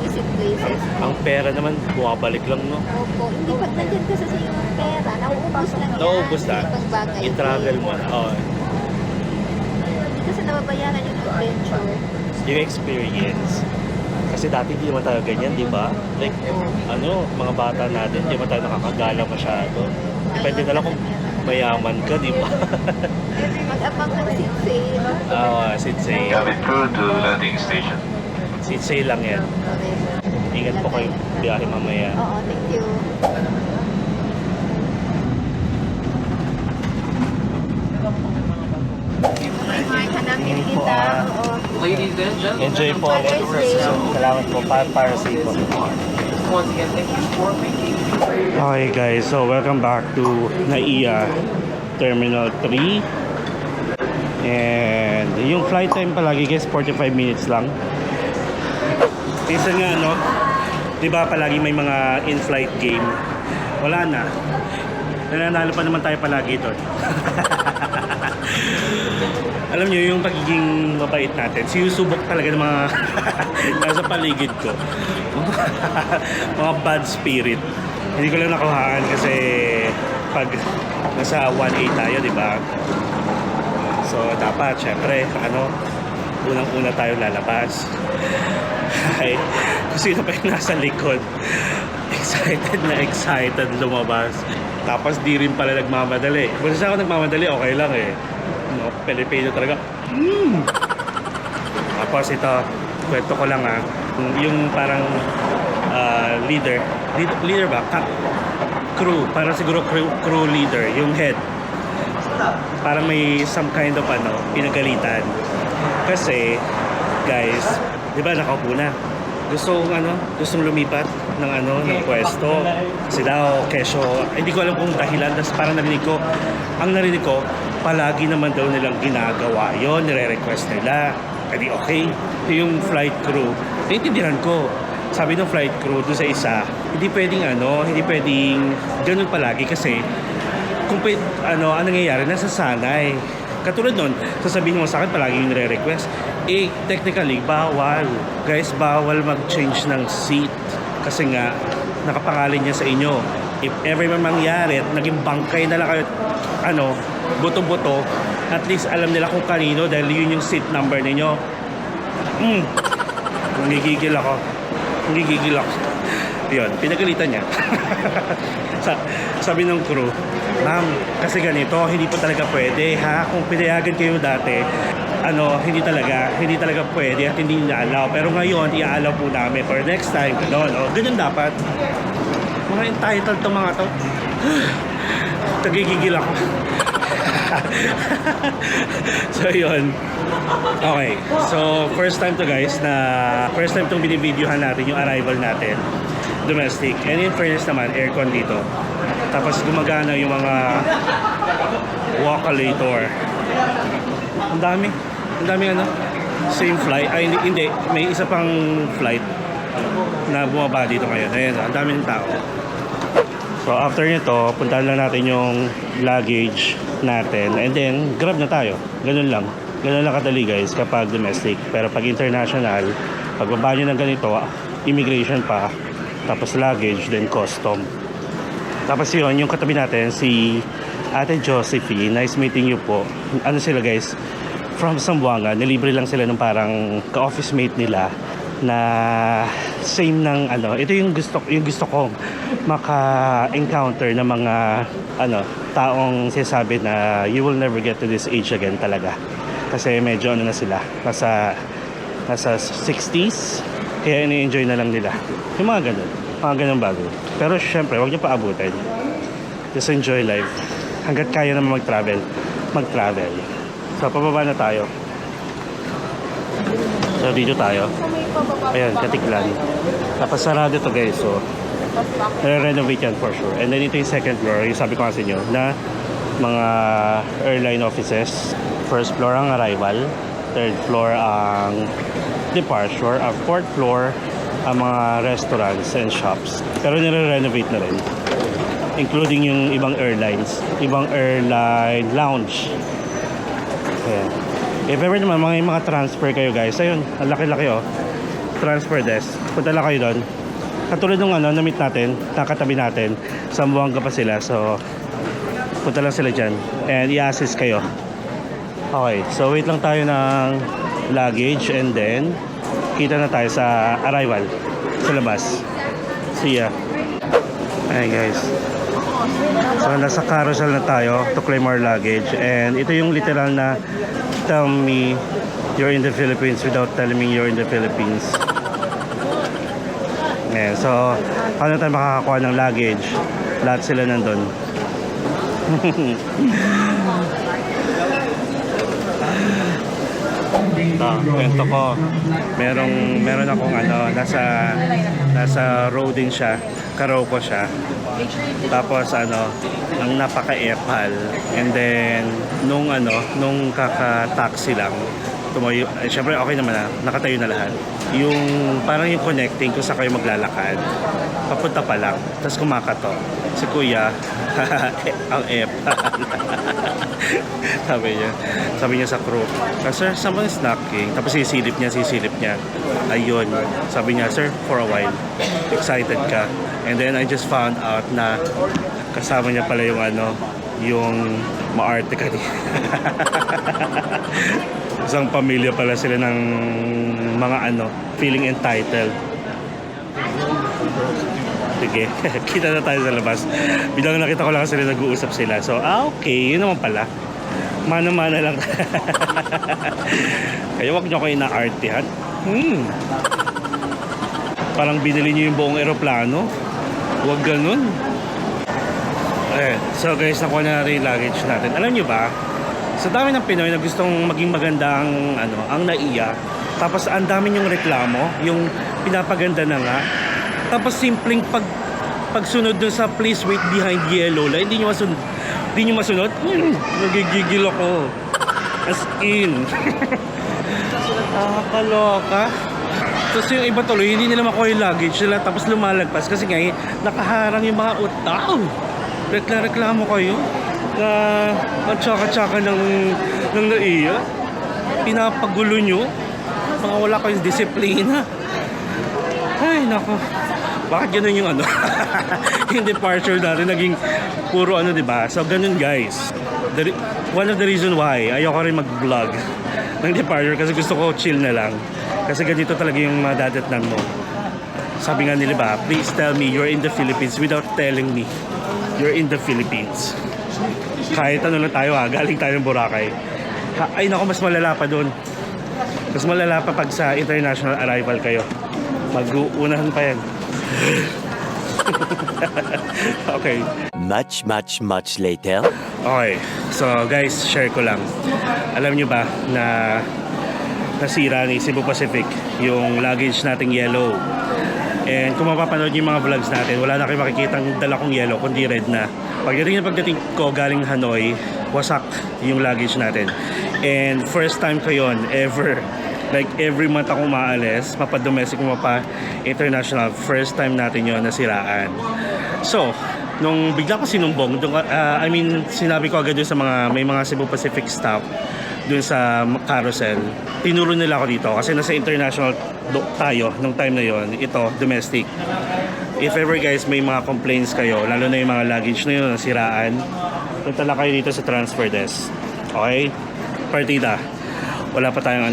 D: Visit places.
A: Ang pera naman, bumabalik lang, no?
D: Opo. Hindi pag nandyan ka sa yung pera, nauubos lang yan.
A: Nauubos na.
D: Ibang bagay.
A: I-travel mo na. Oh,
D: Hindi kasi nababayaran yung adventure.
A: yung experience. Kasi dati hindi naman tayo ganyan, di ba? Like, mga bata natin, hindi naman tayo nakakagala masyado. Depende na lang kung mayaman ka, di ba?
D: Mag-abang ng sit sale.
A: Sinsay.
G: Cabin crew to landing station.
A: Sale lang yan.
D: Okay, sir.
A: Ingat po kayo. Biyahe mamaya.
D: Oo, thank you. May Mark, hanapin
A: Yun po,
D: kita.
A: ah.
D: Oo.
G: Ladies and gentlemen,
A: Enjoy po. Salamat po. Para sa po.
G: once again, thank you for making
A: Okay guys, so welcome back to NAIA Terminal 3. And yung flight time palagi guys, 45 minutes lang. Minsan nga ano, di ba palagi may mga in-flight game. Wala na. Nananalo pa naman tayo palagi doon. Alam nyo, yung pagiging mabait natin, sinusubok talaga ng mga nasa paligid ko. Mga bad spirit. Hindi ko lang nakuhaan kasi pag nasa 1A tayo, di ba? So, dapat, syempre, unang-una tayo lalabas. Ay, kung sino pa yung nasa likod, excited lumabas. Tapos, di rin pala nagmamadali. Kung ako nagmamadali, okay lang eh. No, Pilipino talaga. Tapos, ito, kwento ko lang yung parang leader ba? Crew, parang siguro crew leader, yung head. Parang may some kind of pinagalitan. Kasi, guys, di ba nakaupo na? Gustong lumipat ng pwesto. Kasi daw, kesyo, hindi ko alam kung dahilan, tas parang narinig ko, palagi naman daw nilang ginagawa yon, nire-request nila. Hindi okay. Yung flight crew, naiintindihan ko. Sabi ng flight crew doon sa isa, hindi pwedeng ganun palagi kasi kung ano nangyayari, nasasanay. Katulad nun, sasabihin mo sa akin palagi yung nire-request. Technically, bawal. Guys, bawal mag-change ng seat. Kasi nga, nakapangalan niya sa inyo. If ever man mangyari at naging bangkay na lang kayo, buto-buto, at least alam nila kung kanino dahil yun yung seat number ninyo. Nagigigil ako. Yun, pinagalitan niya. Sabi ng crew, ma'am, kasi ganito, hindi po talaga pwede, ha? Kung pinayagan kayo dati, hindi talaga pwede at hindi na-allow. Pero ngayon, i-allow po namin for next time. Ganun dapat. Mga entitled to mga to. Nagigigil ako. So, yun. Okay. So, first time itong binibidyohan natin yung arrival natin. Domestic. And in fairness naman, aircon dito. Tapos gumagana yung mga walkalator. Ang dami same flight. Ay, hindi. May isa pang flight na bumaba dito ngayon. Ayan, ang dami ng tao. So, after nito, puntahan lang natin yung luggage natin. And then, grab na tayo. Ganun lang kadali guys kapag domestic. Pero pag international, pagbaba nyo ng ganito, immigration pa, tapos luggage, then custom. Tapos yun, yung katabi natin, si Ate Josephine. Nice meeting you po. Ano sila guys? From Zamboanga. Nilibre lang sila ng parang ka-office mate nila na same ng ito yung gusto ko maka-encounter ng mga taong sinasabi na you will never get to this age again talaga. Kasi medyo na sila. Nasa 60s. Kaya ini-enjoy na lang nila. Yung mga ganun bago. Pero syempre, huwag niyo paabutin. Just enjoy life. Hanggat kaya naman mag-travel. So, pababa na tayo. So, dito tayo. Ayan, Katiklan. Tapos sarado to guys. So, renovate yan for sure. And then ito yung second floor. Yung sabi ko nga sa inyo na mga airline offices. First floor ang arrival. Third floor ang departure. Fourth floor ang mga restaurants and shops. Pero nire-renovate na rin. Including yung ibang airlines. Ibang airline lounge. Ayan. If ever naman mga transfer kayo guys. Ayun, ang laki-laki transfer desk. Punta lang kayo doon. Katulad nung na-meet natin, nakatabi natin. Zamboanga pa sila. So, punta lang sila dyan. And i-assist kayo. Okay, so wait lang tayo ng luggage and then kita na tayo sa arrival sa labas. See ya. Ayan guys. So nasa carousel na tayo to claim our luggage. And ito yung literal na tell me you're in the Philippines without telling me you're in the Philippines. Ayan, so paano tayo makakakuha ng luggage? Lahat sila nandun. Kwento ko, meron akong nasa road din siya, karaoke siya. Tapos ang napaka-epal. And then nung kaka-taxi lang, tumayo, syempre okay naman nakatayo na lahat. Yung parang yung connecting kung saan kayo maglalakad, papunta pa lang, tapos kumakato si kuya. Ang epal. sabi niya sa crew, sir, someone is knocking. Tapos sisilip niya. Ayun, sabi niya, sir, for a while, excited ka. And then I just found out na kasama niya pala yung maarte kanina. Isang pamilya pala sila ng mga feeling entitled. Sige, kita na tayo sa labas. Bilang nakita ko lang sila nag-uusap sila. So, okay, yun naman pala. Mana-mana lang. Kaya wag nyo kayo na-artihan. Parang binili nyo yung buong eroplano. Huwag ganun. So guys, nakuha na rin yung luggage natin. Alam nyo ba, sa dami ng Pinoy na gustong maging maganda ang NAIA, tapos ang dami yung reklamo, yung pinapaganda na nga, tapos simpleng pagsunod dun sa please wait behind yellow light, hindi nyo masunod? Nagigigil ako. As in. Kaloka. Tapos yung iba tuloy, hindi nila makuha yung luggage nila, tapos lumalagpas kasi nga nakaharang yung mga utao. Reklamo kayo na ang tsaka-tsaka ng NAIA. Pinapagulo nyo. Mga wala kayong disiplina. Ay, nako. Bakit ganun yung yung departure natin naging puro diba? So ganun guys. One of the reason why ayoko rin mag-vlog ng departure kasi gusto ko chill na lang. Kasi ganito talaga yung madadatnan mo. Sabi nga nila ba, please tell me you're in the Philippines without telling me you're in the Philippines. Kahit lang tayo galing tayo ng Boracay. Ay nako, mas malala pa doon. Mas malala pa pag sa international arrival kayo. Mag-uunahan pa yan. Okay.
B: Much later.
A: Okay. So guys, share ko lang. Alam nyo ba na nasira ni Cebu Pacific yung luggage nating yellow? And kung mapapanood yung mga vlogs natin, wala na kayo makikitang dala kong yellow, kundi red na. Pagdating ko galing Hanoi, wasak yung luggage natin. And first time ko yun ever. Like every month ako maalis, mapa-domestic, mapa-international, first time natin yon nasiraan. So, nung bigla ko sinumbong, sinabi ko agad dun sa may mga Cebu Pacific staff dun sa carousel, tinuro nila ako dito kasi nasa international tayo nung time na yon, ito domestic. If ever guys may mga complaints kayo, lalo na yung mga luggage na yun nasiraan, punta lang kayo dito sa transfer desk. Okay? Partida. Wala pa tayong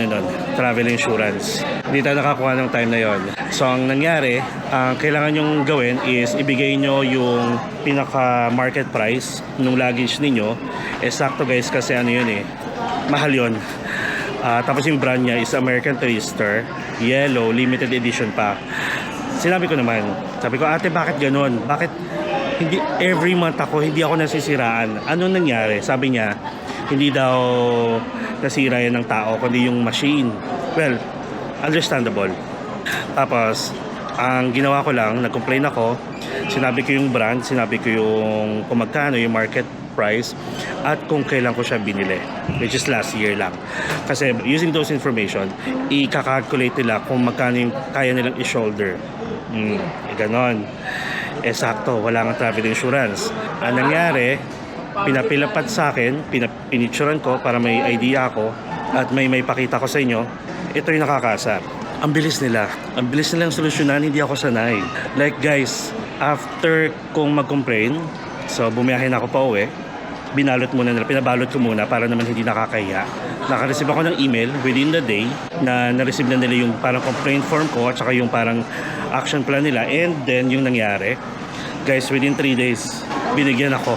A: travel insurance. Hindi tayo nakakuha ng time na yon. So ang nangyari, ang kailangan nyong gawin is ibigay nyo yung pinaka market price ng luggage ninyo. Sakto guys kasi mahal yun. Tapos yung brand niya is American Tourister, yellow, limited edition pa. Sinabi ko naman, ate bakit ganun? Bakit hindi every month hindi ako nasisiraan? Ano nangyari? Sabi niya, hindi daw nasira yan ng tao, kundi yung machine. Well, understandable. Tapos, ang ginawa ko lang, nag-complain ako, sinabi ko yung brand, sinabi ko yung kung magkano yung market price, at kung kailan ko siya binili, which is last year lang. Kasi using those information, i-calculate nila kung magkano yung kaya nilang i-shoulder. Ganon. Sakto, wala nga travel insurance. Ang nangyari, pinapilapat sa akin, pinicturan ko para may idea ako at may pakita ko sa inyo. Ito yung nakakasar. Ang bilis nila. Ang bilis nilang solusyonan, hindi ako sanay. Like guys, after kong mag-complain, so bumiyahin ako pa uwi, pinabalot ko muna para naman hindi nakakahiya. Naka-receive ako ng email within the day na na-receive na nila yung parang complaint form ko at saka yung parang action plan nila. And then yung nangyari, guys, within 3 days, binigyan ako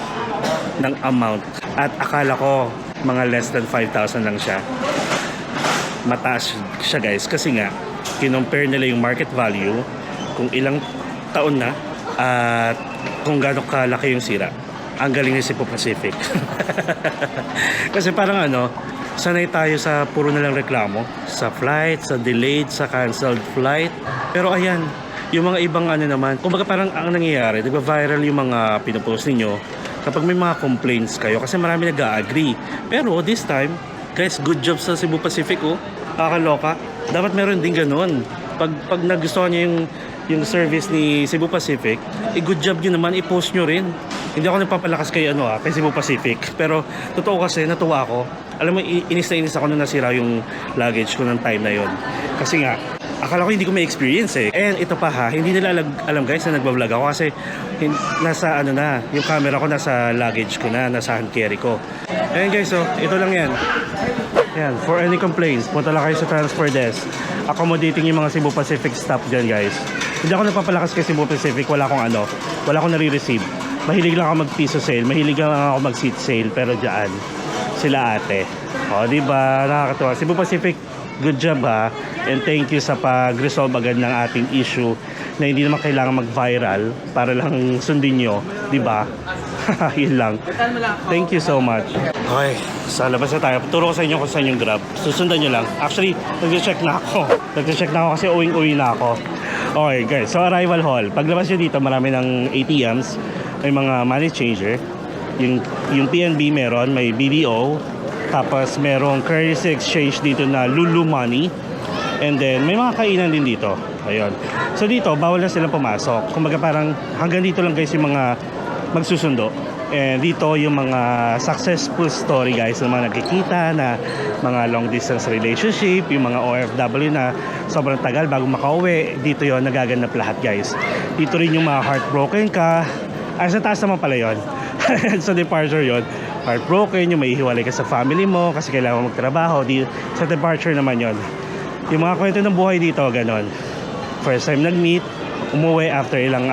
A: ng amount. At akala ko mga less than 5,000 lang siya. Mataas siya guys kasi nga, kinompare nila yung market value kung ilang taon na at kung gaano kalaki yung sira. Ang galing ni Cebu Pacific. Kasi parang sanay tayo sa puro na lang reklamo. Sa flight, sa delayed, sa canceled flight. Pero ayan, yung mga ibang naman, kumbaga parang ang nangyayari, di ba viral yung mga pinopost ninyo kapag may mga complaints kayo kasi marami nag-agree. Pero this time, guys, good job sa Cebu Pacific, kakaloka. Dapat meron din ganun. Pag nagustuhan nyo yung service ni Cebu Pacific, good job nyo naman, i-post nyo rin. Hindi ako nagpapalakas kay kay Cebu Pacific, pero totoo kasi natuwa ako. Alam mo, inis na inis ako nung nasira yung luggage ko ng time na yon. Kasi nga, akala ko hindi ko may experience And ito pa hindi nila alam guys na nagbablog ako kasi nasa yung camera ko nasa luggage ko na, nasa hand carry ko. Ayan guys, ito lang yan. Ayan, for any complaints, punta lang kayo sa transfer desk. Accommodating yung mga Cebu Pacific staff dyan guys. Hindi ako nagpapalakas kay Cebu Pacific, wala akong nare-receive. Mahilig lang ako mag-piso sale, mahilig lang ako mag-seat sale, pero dyan, sila ate. Diba? Nakakatuwa. Cebu Pacific, good job and thank you sa pag-resolve agad ng ating issue na hindi naman kailangan mag-viral para lang sundin nyo, diba? Yun lang. Thank you so much. Okay, sa labas na tayo. Turo ko sa inyo kung saan yung Grab. Susundan nyo lang. Actually, nag-check na ako kasi uwing-uwi na ako. Okay guys, so arrival hall. Paglabas nyo dito, marami ng ATMs. May mga money changer. Yung PNB meron, may BDO. Tapos merong currency exchange dito na Lulu Money. And then may mga kainan din dito. Ayun. So dito, bawal na silang pumasok. Kumbaga parang hanggang dito lang guys yung mga magsusundo. And dito yung mga successful story guys, yung mga nagkikita na mga long distance relationship, yung mga OFW na sobrang tagal bago makauwi. Dito yon nagaganap lahat guys. Dito rin yung mga heartbroken ka. Sa taas naman pala yun. Sa departure yon, heartbroken, yung may hiwalay ka sa family mo kasi kailangan mo magtrabaho. Sa departure naman yon, yung mga kwento ng buhay dito, ganon. First time nag-meet, umuwi after ilang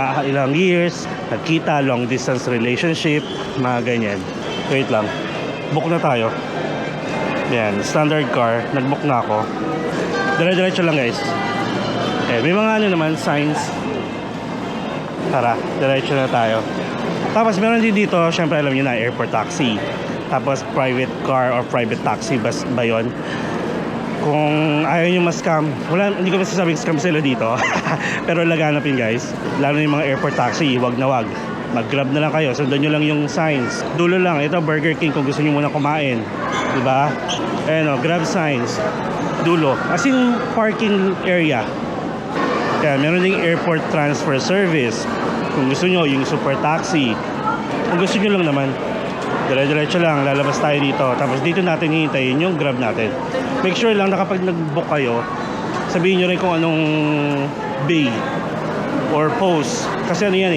A: years, nagkita, long distance relationship, mga ganyan. Wait lang, book na tayo. Yan, standard car, nag-book na ako. Dire-diretso lang guys. May mga naman, signs. Tara, diretso na tayo. Tapos meron din dito, syempre alam niyo na, airport taxi. Tapos private car or private taxi ba yun? Kung ayaw nyo ma-scam, hindi ko masasabing scam sila dito. Pero laganapin guys, lalo na yung mga airport taxi, wag na wag. Mag-grab na lang kayo, sundan nyo lang yung signs. Dulo lang, ito Burger King kung gusto nyo muna kumain. Diba? Ayan grab signs. Dulo. As in parking area. Kaya meron ding airport transfer service. Kung gusto nyo, yung super taxi. Kung gusto nyo lang naman, dire-diretso lang, lalabas tayo dito. Tapos dito natin hihintayin yung Grab natin. Make sure lang na kapag nag-book kayo, sabihin nyo rin kung anong bay or post. Kasi ano yan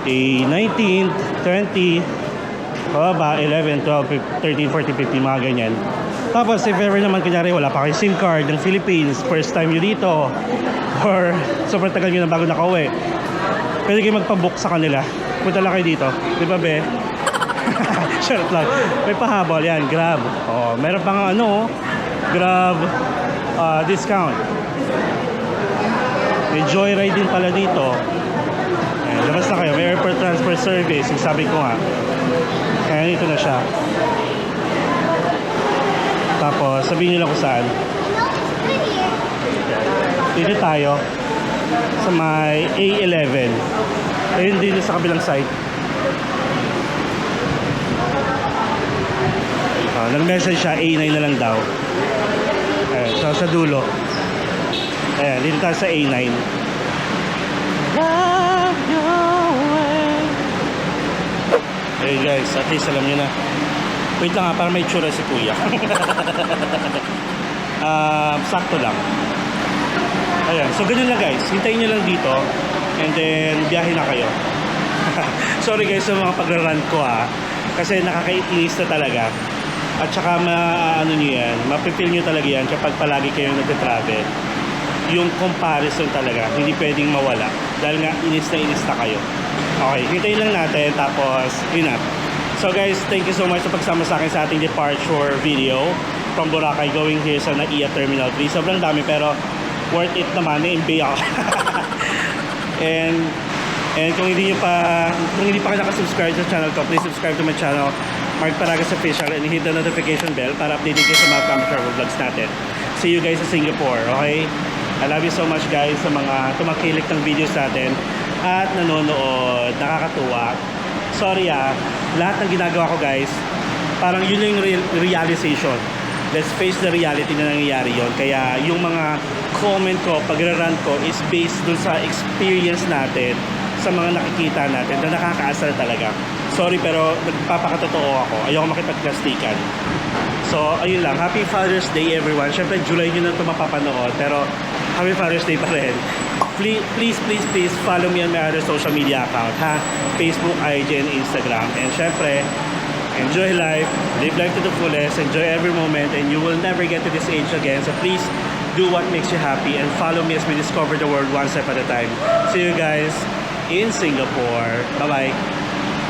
A: A19, 20, baba, 11, 12, 13, 14, 15, mga ganyan. Tapos if ever naman kunyari wala pa kayo SIM card ng Philippines, first time nyo dito, or sobrang tagal nyo na bago nakauwi, pwede kayo magpa-book sa kanila. Punta lang kayo dito. Di ba be? Short lang. May pahabol yan, Grab. Meron pang Grab discount. May joyride din pala dito. Labas na kayo. May airport transfer service. Yung sabi ko nga. Kaya dito na siya. Tapos sabihin nila kung saan. Dito tayo sa may A11. Ayun din sa kabilang side. Nag-message siya, A9 na lang daw. Ayan, so sa dulo. Ayan, dito tayo sa A9. Love your way. Hey guys, at least alam nyo na. Wait lang para may tsura si kuya. Sakto lang. Ayan, so ganun lang guys. Hintayin nyo lang dito. And then, biyahe na kayo. Sorry guys sa mga pagrarant ko kasi nakakainis na talaga. At saka nyo yan, mapipil nyo talaga yan kapag palagi kayong nag-travel. Yung comparison talaga, hindi pwedeng mawala. Dahil nga, inis na kayo. Okay, hintayin lang natin, tapos, yun na. So guys, thank you so much sa pagsama sa akin sa ating departure video from Boracay going here sa NAIA Terminal 3. Sobrang dami pero worth it naman, na-MB ako. and kung hindi pa kayo nakasubscribe sa channel ko, please subscribe to my channel, Mark Paragas Official, and hit the notification bell para updated kayo sa mga camera travel vlogs natin. See you guys sa Singapore, okay? I love you so much guys sa mga tumakilik ng videos natin at nanonood, nakakatuwa. Sorry lahat ng ginagawa ko guys, parang yun yung realization. Let's face the reality na nangyayari yun. Kaya yung mga comment ko, pag-rant ko is based dun sa experience natin, sa mga nakikita natin na nakakaasar talaga. Sorry pero nagpapakatotoo ako. Ayoko makipagplastikan. So, ayun lang. Happy Father's Day everyone. Siyempre, July nyo na ito mapapanood. Pero, Happy Father's Day pa rin. Please follow me on my other social media account, ha? Facebook, IG, and Instagram. And syempre, enjoy life, live life to the fullest, enjoy every moment, and you will never get to this age again. So please do what makes you happy and follow me as we discover the world one step at a time. See you guys in Singapore. Bye-bye.